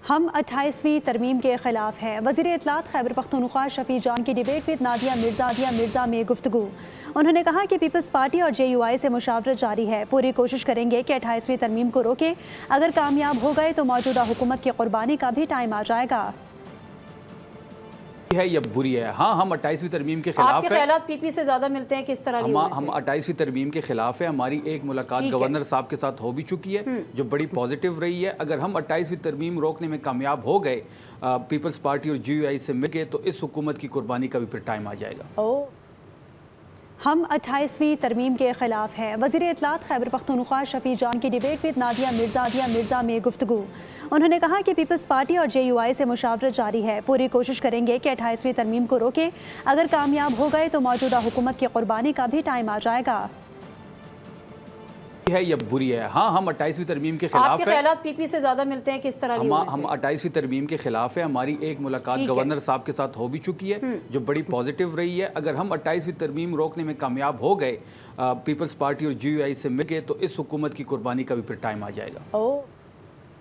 हम 28वीं तरमीम के खिलाफ हैं। वज़ीर इत्तलात खैबर पख्तूनख्वा शफी जॉन की डिबेट विद नादिया मिर्ज़ा में गुफ्तगू। उन्होंने कहा कि पीपल्स पार्टी और JUI से मुशावरत जारी है। पूरी कोशिश करेंगे कि 28वीं तरमीम को रोके। अगर कामयाब हो गए तो मौजूदा हुकूमत की कुर्बानी का भी टाइम आ जाएगा। है या बुरी है। हाँ, हम 28वीं तरमीम के खिलाफ है। ख्यालात PP से ज्यादा मिलते हैं, किस तरह हम 28वीं तरमीम के खिलाफ है। हमारी एक मुलाकात गवर्नर साहब के साथ हो भी चुकी है जो बड़ी पॉजिटिव रही है। अगर हम 28वीं तरमीम रोकने में कामयाब हो गए, पीपल्स पार्टी और JUI से मिल गए, तो इस हुकूमत की कुर्बानी का भी फिर टाइम आ जाएगा। हम 28वीं तरमीम के खिलाफ हैं। वज़ीर इत्तलात खैबर पख्तूनख्वा शफी जॉन की डिबेट विद नादिया मिर्ज़ा में गुफ्तगू। उन्होंने कहा कि पीपल्स पार्टी और JUI से मुशावरत जारी है। पूरी कोशिश करेंगे कि 28वीं तरमीम को रोके। अगर कामयाब हो गए तो मौजूदा हुकूमत की कुर्बानी का भी टाइम आ जाएगा। है या बुरी है। हाँ, हम 28वीं तरमीम के खिलाफ है। ख्यालात PP से ज्यादा मिलते हैं, किस तरह हम 28वीं तरमीम के खिलाफ है। हमारी एक मुलाकात गवर्नर साहब के साथ हो भी चुकी है जो बड़ी पॉजिटिव रही है। अगर हम 28वीं तरमीम रोकने में कामयाब हो गए, पीपल्स पार्टी और JUI से मिल गए, तो इस हुकूमत की कुर्बानी का भी फिर टाइम आ जाएगा।